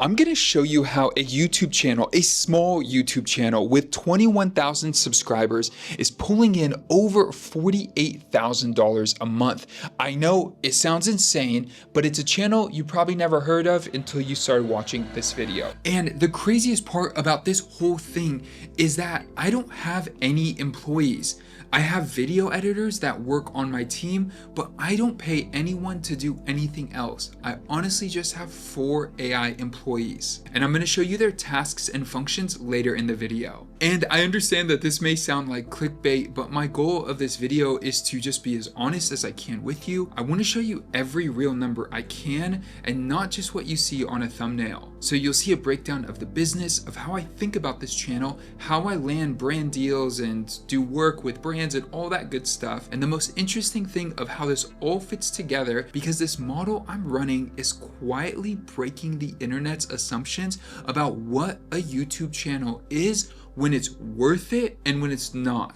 I'm going to show you how a YouTube channel, a small YouTube channel with 21,000 subscribers is pulling in over $48,000 a month. I know it sounds insane, but it's a channel you probably never heard of until you started watching this video. And the craziest part about this whole thing is that I don't have any employees. I have video editors that work on my team, but I don't pay anyone to do anything else. I honestly just have 4 AI employees, and I'm going to show you their tasks and functions later in the video. And I understand that this may sound like clickbait, but my goal of this video is to just be as honest as I can with you. I want to show you every real number I can and not just what you see on a thumbnail. So you'll see a breakdown of the business, of how I think about this channel, how I land brand deals and do work with brands and all that good stuff. And the most interesting thing of how this all fits together, because this model I'm running is quietly breaking the internet's assumptions about what a YouTube channel is, when it's worth it and when it's not.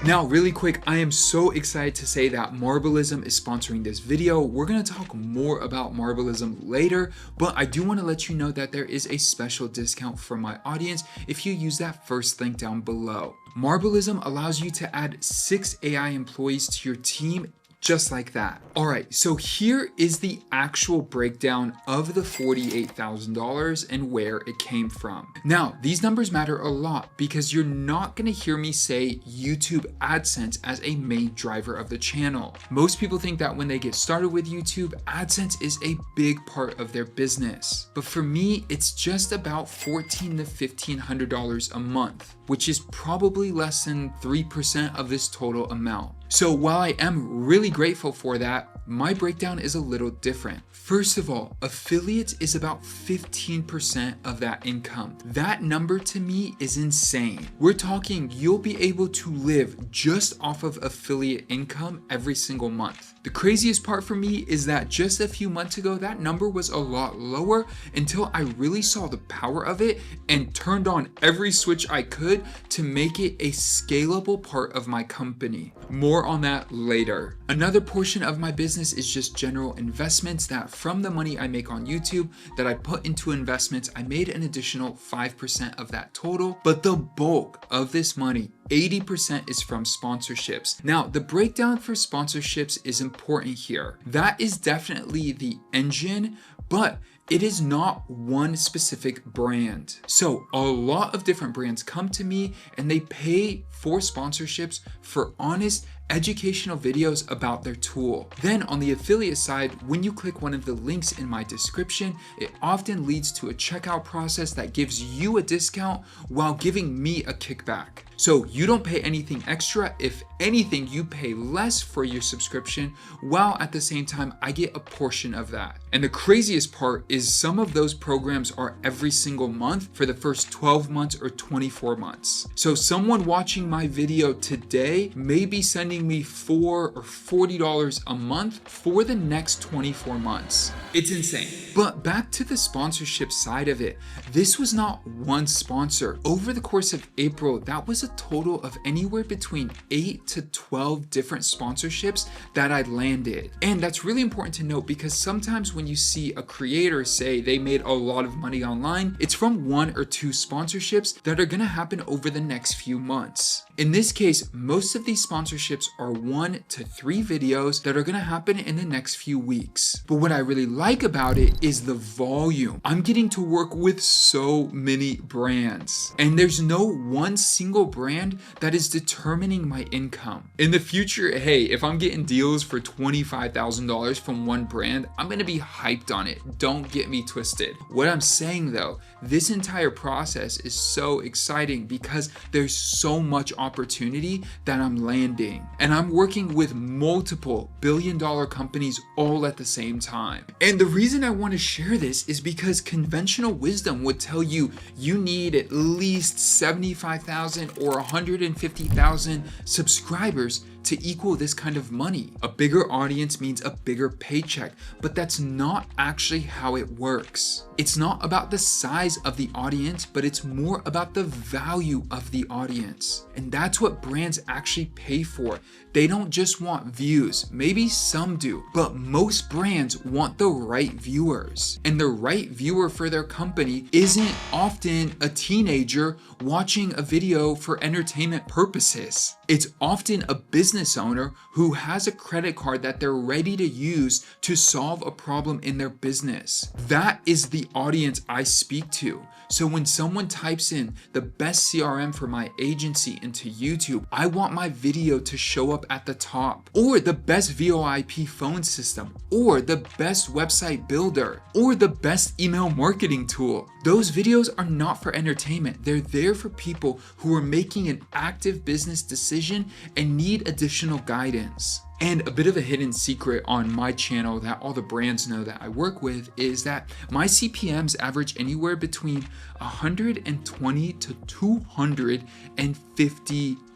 Now, really quick, I am so excited to say that Marbleism is sponsoring this video. We're going to talk more about Marbleism later, but I do want to let you know that there is a special discount for my audience if you use that first link down below. Marbleism allows you to add 6 AI employees to your team, just like that. All right, so here is the actual breakdown of the $48,000 and where it came from. Now, these numbers matter a lot because you're not gonna hear me say YouTube AdSense as a main driver of the channel. Most people think that when they get started with YouTube, AdSense is a big part of their business. But for me, it's just about $1,400 to $1,500 a month, which is probably less than 3% of this total amount. So while I am really grateful for that, my breakdown is a little different. First of all, affiliates is about 15% of that income. That number to me is insane. We're talking you'll be able to live just off of affiliate income every single month. The craziest part for me is that just a few months ago, that number was a lot lower until I really saw the power of it and turned on every switch I could to make it a scalable part of my company. More on that later. Another portion of my business is just general investments that from the money I make on YouTube that I put into investments, I made an additional 5% of that total. But the bulk of this money, 80%, is from sponsorships. Now, the breakdown for sponsorships is important here. That is definitely the engine, but it is not one specific brand. So a lot of different brands come to me and they pay for sponsorships for honest educational videos about their tool. Then on the affiliate side, when you click one of the links in my description, it often leads to a checkout process that gives you a discount while giving me a kickback. So you don't pay anything extra. If anything, you pay less for your subscription, while at the same time, I get a portion of that. And the craziest part is some of those programs are every single month for the first 12 months or 24 months. So someone watching my video today may be sending me $4 or $40 a month for the next 24 months. It's insane. But back to the sponsorship side of it, this was not one sponsor. Over the course of April, that was a total of anywhere between 8 to 12 different sponsorships that I landed. And that's really important to note because sometimes when you see a creator say they made a lot of money online, it's from 1 or 2 sponsorships that are gonna happen over the next few months. In this case, most of these sponsorships are 1 to 3 videos that are gonna happen in the next few weeks. But what I really like about it is the volume. I'm getting to work with so many brands, and there's no one single brand that is determining my income. In the future, hey, if I'm getting deals for $25,000 from one brand, I'm gonna be hyped on it. Don't get me twisted. What I'm saying though, this entire process is so exciting because there's so much opportunity that I'm landing, and I'm working with multiple billion-dollar companies all at the same time. And the reason I want to share this is because conventional wisdom would tell you you need at least 75,000 or 150,000 subscribers to equal this kind of money. A bigger audience means a bigger paycheck, but that's not actually how it works. It's not about the size of the audience, but it's more about the value of the audience. And that's what brands actually pay for. They don't just want views. Maybe some do, but most brands want the right viewers. And the right viewer for their company isn't often a teenager watching a video for entertainment purposes. It's often a business owner who has a credit card that they're ready to use to solve a problem in their business. That is the audience I speak to. So when someone types in the best CRM for my agency into YouTube, I want my video to show up at the top, or the best VoIP phone system, or the best website builder, or the best email marketing tool. Those videos are not for entertainment. They're there for people who are making an active business decision and need additional guidance. And a bit of a hidden secret on my channel that all the brands know that I work with is that my CPMs average anywhere between $120 to $250.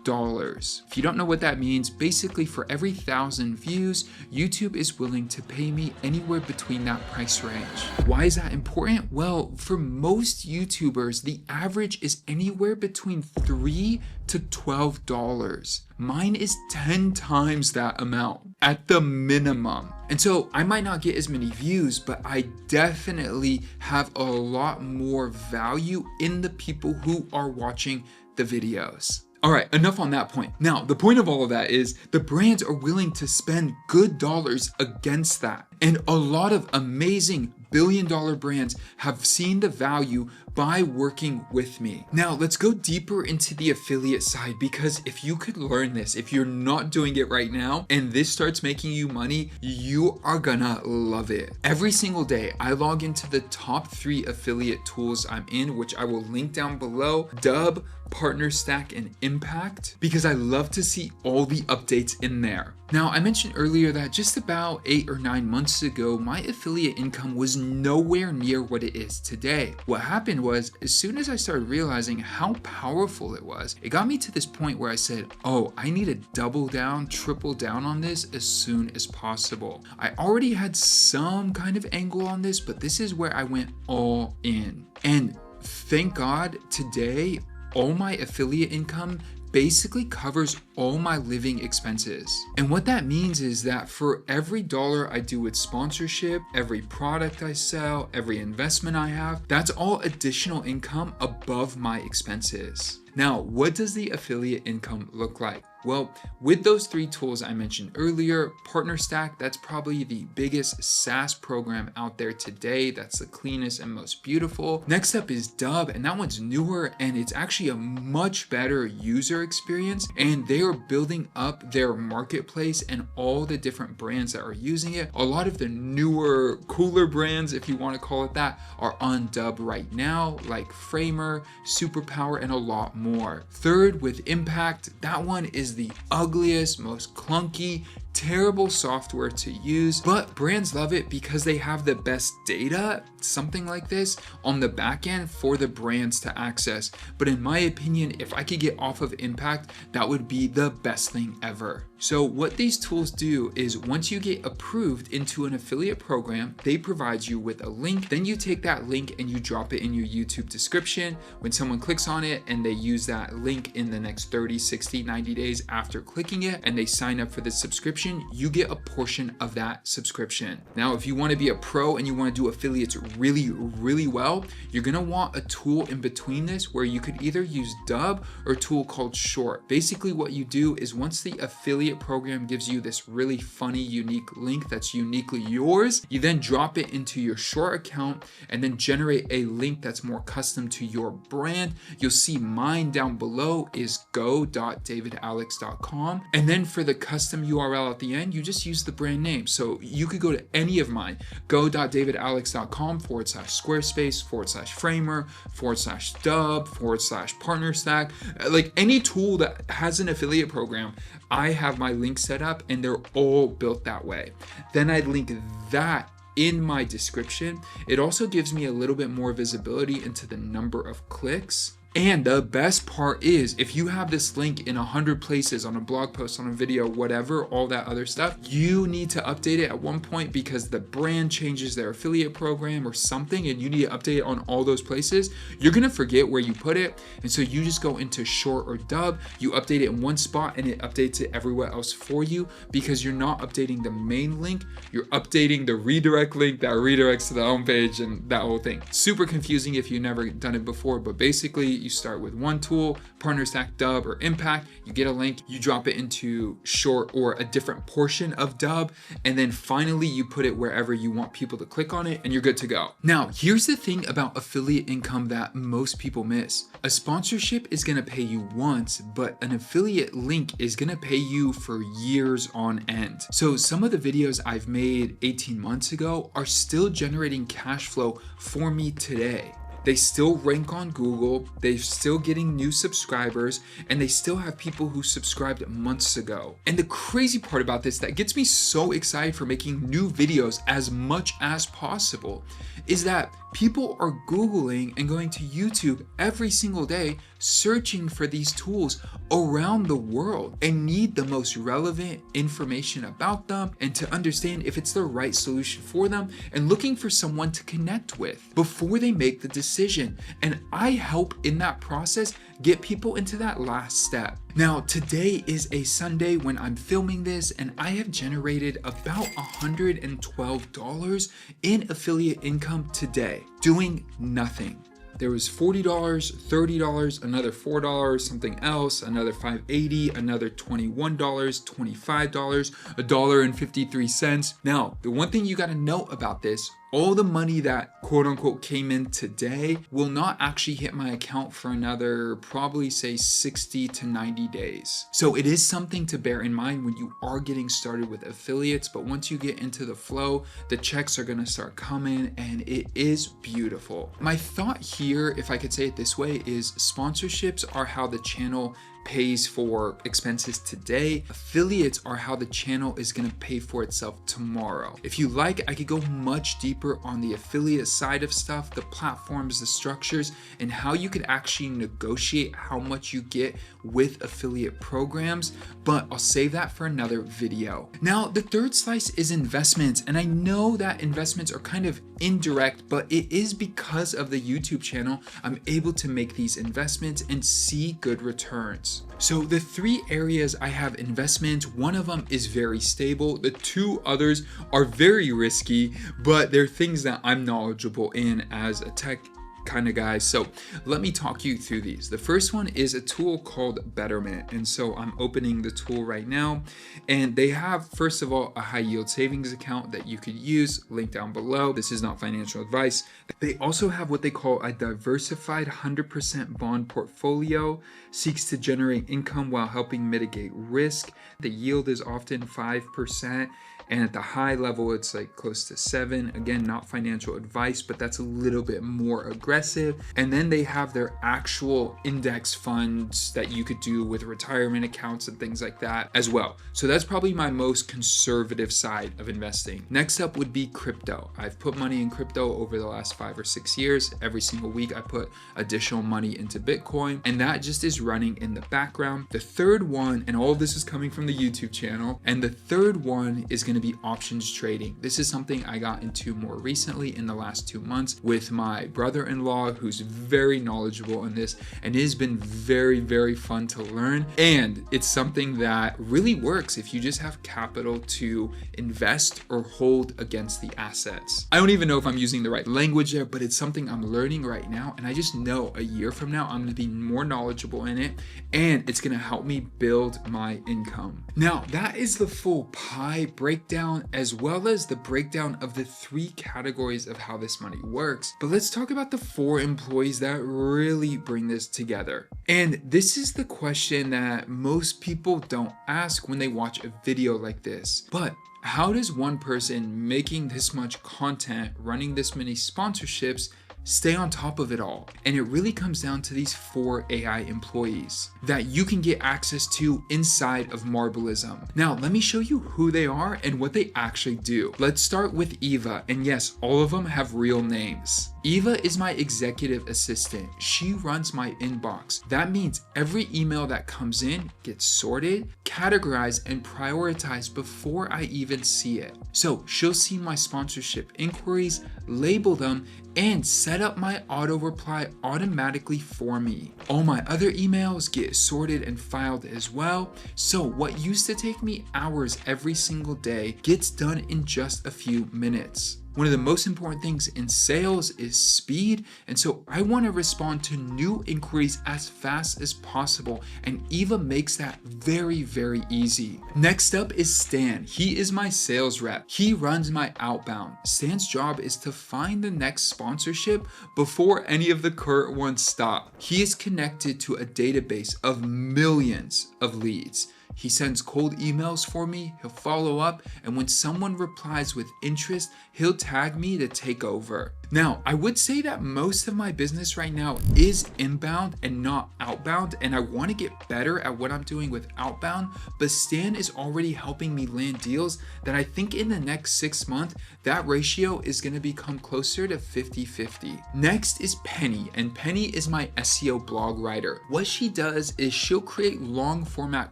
If you don't know what that means, basically for every 1,000 views, YouTube is willing to pay me anywhere between that price range. Why is that important? Well, for most YouTubers, the average is anywhere between $3 to $12. Mine is 10 times that amount at the minimum. And so I might not get as many views, but I definitely have a lot more value in the people who are watching the videos. All right, enough on that point. Now, the point of all of that is the brands are willing to spend good dollars against that. And a lot of amazing billion-dollar brands have seen the value by working with me. Now, let's go deeper into the affiliate side, because if you could learn this, if you're not doing it right now, and this starts making you money, you are gonna love it. Every single day, I log into the top 3 affiliate tools I'm in, which I will link down below: Dub, Partner Stack, and Impact, because I love to see all the updates in there. Now, I mentioned earlier that just about 8 or 9 months ago, my affiliate income was nowhere near what it is today. What happened was, as soon as I started realizing how powerful it was, it got me to this point where I said, oh, I need to double down, triple down on this as soon as possible. I already had some kind of angle on this, but this is where I went all in. And thank God today, all my affiliate income basically covers all my living expenses. And what that means is that for every dollar I do with sponsorship, every product I sell, every investment I have, that's all additional income above my expenses. Now, what does the affiliate income look like? Well, with those 3 tools I mentioned earlier, Partner Stack, that's probably the biggest SaaS program out there today. That's the cleanest and most beautiful. Next up is Dub, and that one's newer, and it's actually a much better user experience, and they are building up their marketplace and all the different brands that are using it. A lot of the newer, cooler brands, if you want to call it that, are on Dub right now, like Framer, Superpower, and a lot more. Third, with Impact, that one is the ugliest, most clunky, terrible software to use, but brands love it because they have the best data, something like this, on the back end for the brands to access. But in my opinion, if I could get off of Impact, that would be the best thing ever. So what these tools do is once you get approved into an affiliate program, they provide you with a link. Then you take that link and you drop it in your YouTube description. When someone clicks on it and they use that link in the next 30, 60, 90 days after clicking it, and they sign up for the subscription, you get a portion of that subscription. Now, if you want to be a pro and you want to do affiliates really, really well, you're going to want a tool in between this where you could either use Dub or a tool called Short. Basically, what you do is once the affiliate program gives you this really funny, unique link that's uniquely yours, you then drop it into your Short account and then generate a link that's more custom to your brand. You'll see mine down below is go.davidalex.com. And then for the custom URL at the end, you just use the brand name. So you could go to any of mine, go.davidalex.com/Squarespace/Framer//Dub//Partner Stack. Like any tool that has an affiliate program, I have my link set up and they're all built that way. Then I'd link that in my description. It also gives me a little bit more visibility into the number of clicks And the best part is, if you have this link in 100 places, on a blog post, on a video, whatever, all that other stuff, you need to update it at one point because the brand changes their affiliate program or something, and you need to update it on all those places. You're gonna forget where you put it, and so you just go into short or dub, you update it in one spot and it updates it everywhere else for you, because you're not updating the main link, you're updating the redirect link that redirects to the home page and that whole thing. Super confusing if you've never done it before, but basically you start with one tool, Partner Stack, Dub, or Impact. You get a link, you drop it into short or a different portion of Dub, and then finally you put it wherever you want people to click on it, and you're good to go. Now, here's the thing about affiliate income that most people miss. A sponsorship is gonna pay you once, but an affiliate link is gonna pay you for years on end. So some of the videos I've made 18 months ago are still generating cash flow for me today. They still rank on Google, they're still getting new subscribers, and they still have people who subscribed months ago. And the crazy part about this that gets me so excited for making new videos as much as possible is that people are Googling and going to YouTube every single day searching for these tools around the world and need the most relevant information about them and to understand if it's the right solution for them and looking for someone to connect with before they make the decision. And I help in that process get people into that last step. Now, today is a Sunday when I'm filming this, and I have generated about $112 in affiliate income today, doing nothing. There was $40, $30, another $4, something else, another $5.80, another $21, $25, $1.53. Now, the one thing you gotta know about this, all the money that quote unquote came in today will not actually hit my account for another probably say 60 to 90 days. So it is something to bear in mind when you are getting started with affiliates, but once you get into the flow, the checks are gonna start coming and it is beautiful. My thought here, if I could say it this way, is sponsorships are how the channel pays for expenses today. Affiliates are how the channel is going to pay for itself tomorrow. If you like, I could go much deeper on the affiliate side of stuff, the platforms, the structures, and how you could actually negotiate how much you get with affiliate programs, but I'll save that for another video. Now, the third slice is investments, and I know that investments are kind of indirect, but it is because of the YouTube channel I'm able to make these investments and see good returns. So the three areas I have investments, one of them is very stable. The two others are very risky, but they're things that I'm knowledgeable in as a tech kind of guy. So let me talk you through these. The first one is a tool called Betterment. And so I'm opening the tool right now, and they have, first of all, a high yield savings account that you could use, link down below. This is not financial advice. They also have what they call a diversified 100% bond portfolio, seeks to generate income while helping mitigate risk. The yield is often 5%. And at the high level, it's like close to 7. Again, not financial advice, but that's a little bit more aggressive. And then they have their actual index funds that you could do with retirement accounts and things like that as well. So that's probably my most conservative side of investing. Next up would be crypto. I've put money in crypto over the last 5 or 6 years. Every single week I put additional money into Bitcoin, and that just is running in the background. The third one, and all of this is coming from the YouTube channel, and the third one is going to be options trading. This is something I got into more recently in the last 2 months with my brother-in-law, who's very knowledgeable in this, and it has been very, very fun to learn. And it's something that really works if you just have capital to invest or hold against the assets. I don't even know if I'm using the right language there, but it's something I'm learning right now. And I just know a year from now, I'm going to be more knowledgeable in it, and it's going to help me build my income. Now, that is the full pie breakdown, as well as the breakdown of the 3 categories of how this money works. But let's talk about the 4 employees that really bring this together. And this is the question that most people don't ask when they watch a video like this. But how does one person making this much content, running this many sponsorships, stay on top of it all? And it really comes down to these 4 AI employees that you can get access to inside of Marbleism. Now, let me show you who they are and what they actually do. Let's start with Eva. And yes, all of them have real names. Eva is my executive assistant. She runs my inbox. That means every email that comes in gets sorted, categorized, and prioritized before I even see it. So she'll see my sponsorship inquiries, label them, and set up my auto reply automatically for me. All my other emails get sorted and filed as well. So what used to take me hours every single day gets done in just a few minutes. One of the most important things in sales is speed, and so I want to respond to new inquiries as fast as possible, and Eva makes that very, very easy. Next up is Stan. He is my sales rep. He runs my outbound. Stan's job is to find the next sponsorship before any of the current ones stop. He is connected to a database of millions of leads. He sends cold emails for me, he'll follow up, and when someone replies with interest, he'll tag me to take over. Now, I would say that most of my business right now is inbound and not outbound, and I want to get better at what I'm doing with outbound, but Stan is already helping me land deals that I think in the next 6 months, that ratio is going to become closer to 50-50. Next is Penny, and Penny is my SEO blog writer. What she does is she'll create long format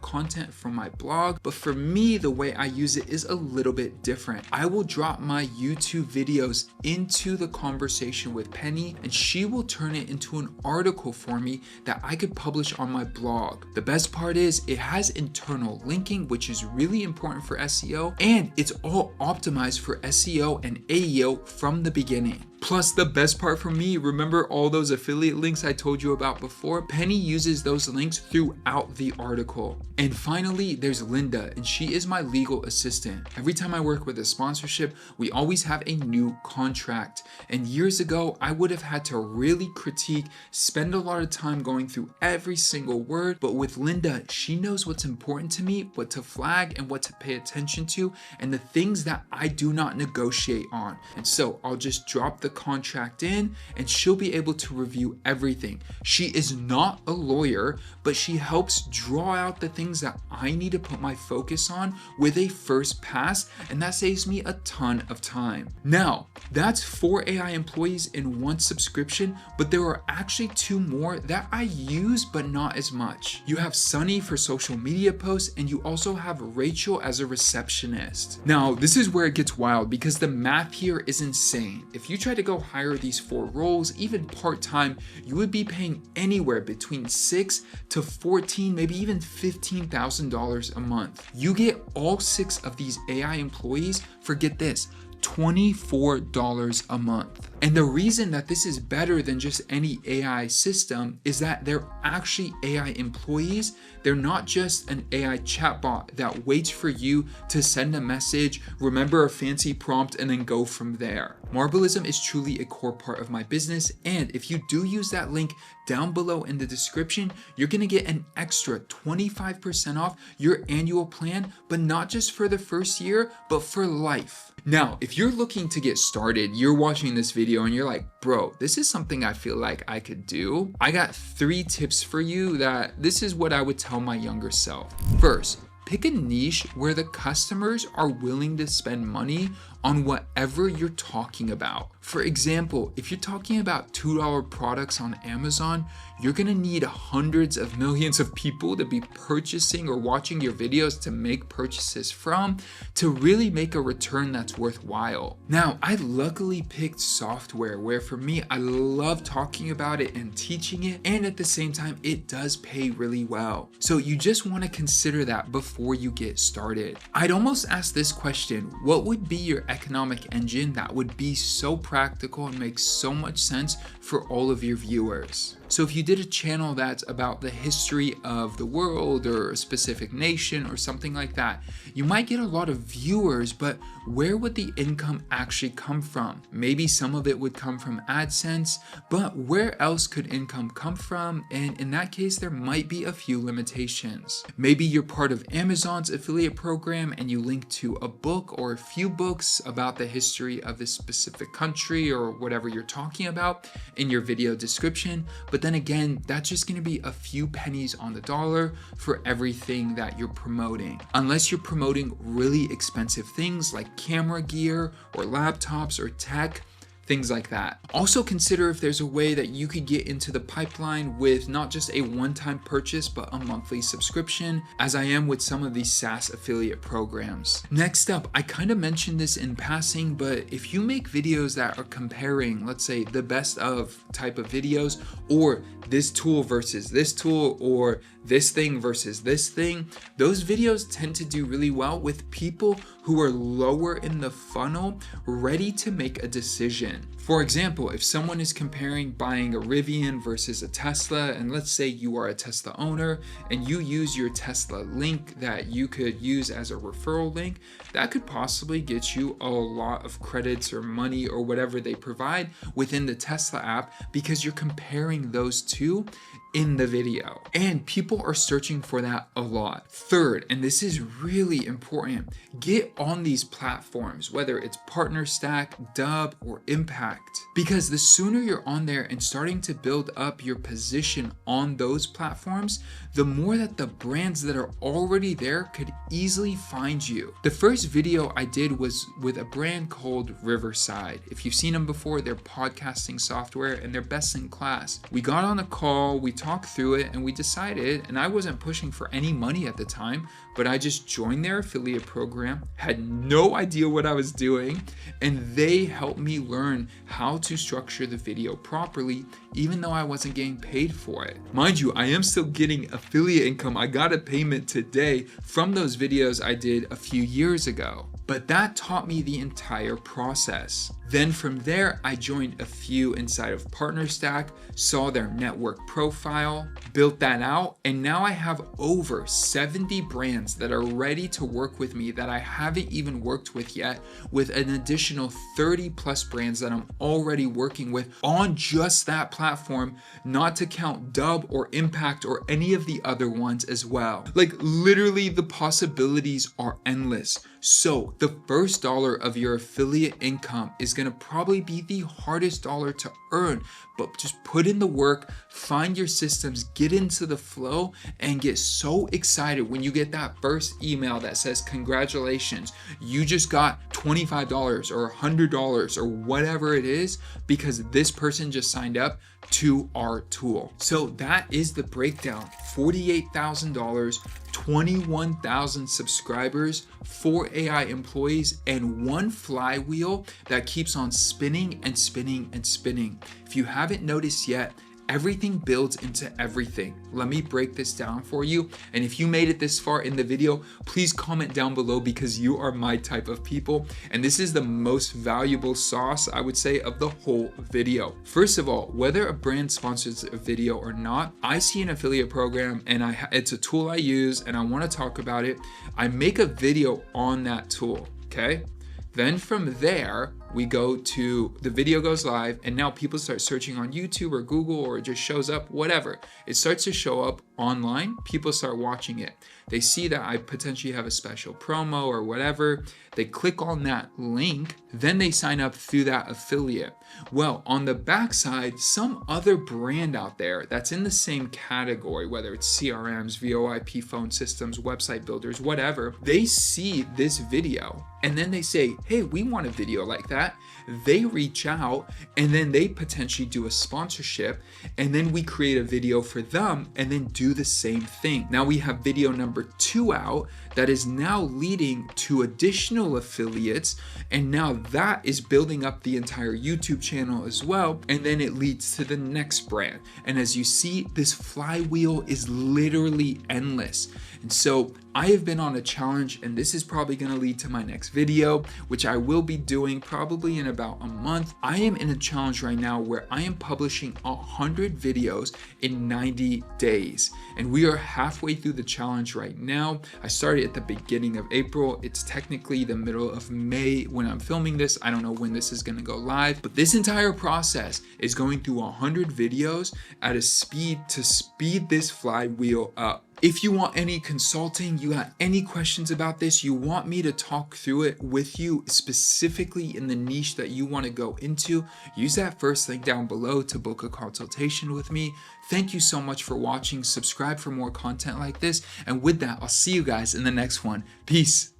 content from my blog, but for me, the way I use it is a little bit different. I will drop my YouTube videos into the conversation with Penny, and she will turn it into an article for me that I could publish on my blog. The best part is it has internal linking, which is really important for SEO, and it's all optimized for SEO and AEO from the beginning. Plus, the best part for me, remember all those affiliate links I told you about before? Penny uses those links throughout the article. And finally, there's Linda, and she is my legal assistant. Every time I work with a sponsorship, we always have a new contract. And years ago, I would have had to really critique, spend a lot of time going through every single word. But with Linda, she knows what's important to me, what to flag and what to pay attention to, and the things that I do not negotiate on. And so I'll just drop the contract in and she'll be able to review everything. She is not a lawyer, but she helps draw out the things that I need to put my focus on with a first pass, and that saves me a ton of time. Now, that's 4 AI employees in one subscription, but there are actually 2 more that I use but not as much. You have Sunny for social media posts, and you also have Rachel as a receptionist. Now, this is where it gets wild because the math here is insane. If you try to go hire these 4 roles, even part-time, you would be paying anywhere between $6,000 to $14,000, maybe even $15,000 a month. You get all 6 of these AI employees for, get this, $24 a month. And the reason that this is better than just any AI system is that they're actually AI employees. They're not just an AI chatbot that waits for you to send a message, remember a fancy prompt, and then go from there. Marbleism is truly a core part of my business, and if you do use that link down below in the description, you're gonna get an extra 25% off your annual plan, but not just for the first year, but for life. Now, if you're looking to get started, you're watching this video and you're like, bro, this is something I feel like I could do. I got 3 tips for you that this is what I would tell my younger self. First, pick a niche where the customers are willing to spend money on whatever you're talking about. For example, if you're talking about $2 products on Amazon, you're gonna need hundreds of millions of people to be purchasing or watching your videos to make purchases from to really make a return that's worthwhile. Now, I luckily picked software where for me, I love talking about it and teaching it, and at the same time, it does pay really well. So you just wanna consider that before you get started. I'd almost ask this question: what would be your economic engine that would be so practical and make so much sense for all of your viewers? So if you did a channel that's about the history of the world or a specific nation or something like that, you might get a lot of viewers, but where would the income actually come from? Maybe some of it would come from AdSense, but where else could income come from? And in that case, there might be a few limitations. Maybe you're part of Amazon's affiliate program and you link to a book or a few books about the history of this specific country or whatever you're talking about in your video description, but then again, that's just going to be a few pennies on the dollar for everything that you're promoting. Unless you're promoting really expensive things like camera gear or laptops or tech, things like that. Also consider if there's a way that you could get into the pipeline with not just a one-time purchase, but a monthly subscription, as I am with some of these SaaS affiliate programs. Next up, I kind of mentioned this in passing, but if you make videos that are comparing, let's say, the best of type of videos, or this tool versus this tool, or this thing versus this thing, those videos tend to do really well with people who are lower in the funnel, ready to make a decision. For example, if someone is comparing buying a Rivian versus a Tesla, and let's say you are a Tesla owner and you use your Tesla link that you could use as a referral link, that could possibly get you a lot of credits or money or whatever they provide within the Tesla app, because you're comparing those two in the video. And people are searching for that a lot. Third, and this is really important, get on these platforms, whether it's PartnerStack, Dub, or Impact, because the sooner you're on there and starting to build up your position on those platforms, the more that the brands that are already there could easily find you. The first video I did was with a brand called Riverside. If you've seen them before, they're podcasting software and they're best in class. We got on a call, we talked through it, and we decided, and I wasn't pushing for any money at the time, but I just joined their affiliate program, had no idea what I was doing, and they helped me learn how to structure the video properly, even though I wasn't getting paid for it. Mind you, I am still getting affiliate income. I got a payment today from those videos I did a few years ago. But that taught me the entire process. Then from there, I joined a few inside of PartnerStack, saw their network profile, built that out, and now I have over 70 brands that are ready to work with me that I haven't even worked with yet, with an additional 30 plus brands that I'm already working with on just that platform, not to count Dub or Impact or any of the other ones as well. Like literally the possibilities are endless. So the first dollar of your affiliate income is going to probably be the hardest dollar to earn, but just put in the work, find your systems, get into the flow, and get so excited when you get that first email that says, congratulations, you just got $25 or $100 or whatever it is, because this person just signed up to our tool. So that is the breakdown. $48,000, 21,000 subscribers, 4 AI employees, and 1 flywheel that keeps on spinning and spinning and spinning. If you haven't noticed yet, everything builds into everything. Let me break this down for you. And if you made it this far in the video, please comment down below, because you are my type of people. And this is the most valuable sauce, I would say, of the whole video. First of all, whether a brand sponsors a video or not, I see an affiliate program and it's a tool I use and I want to talk about it. I make a video on that tool, okay? Then from there, we go to the video goes live, and now people start searching on YouTube or Google, or it just shows up, whatever. It starts to show up online. People start watching it. They see that I potentially have a special promo or whatever. They click on that link, then they sign up through that affiliate. Well, on the backside, some other brand out there that's in the same category, whether it's CRMs, VoIP phone systems, website builders, whatever, they see this video and then they say, hey, we want a video like that. They reach out and then they potentially do a sponsorship, and then we create a video for them and then do the same thing. Now we have video number 2 out that is now leading to additional affiliates, and now that is building up the entire YouTube channel as well, and then it leads to the next brand. And as you see, this flywheel is literally endless. And so I have been on a challenge, and this is probably going to lead to my next video, which I will be doing probably in about a month. I am in a challenge right now where I am publishing 100 videos in 90 days, and we are halfway through the challenge right now. I started at the beginning of April. It's technically the middle of May when I'm filming this. I don't know when this is going to go live, but this entire process is going through 100 videos at a speed to speed this flywheel up. If you want any consulting, you got any questions about this, you want me to talk through it with you specifically in the niche that you want to go into, use that first link down below to book a consultation with me. Thank you so much for watching. Subscribe for more content like this. And with that, I'll see you guys in the next one. Peace.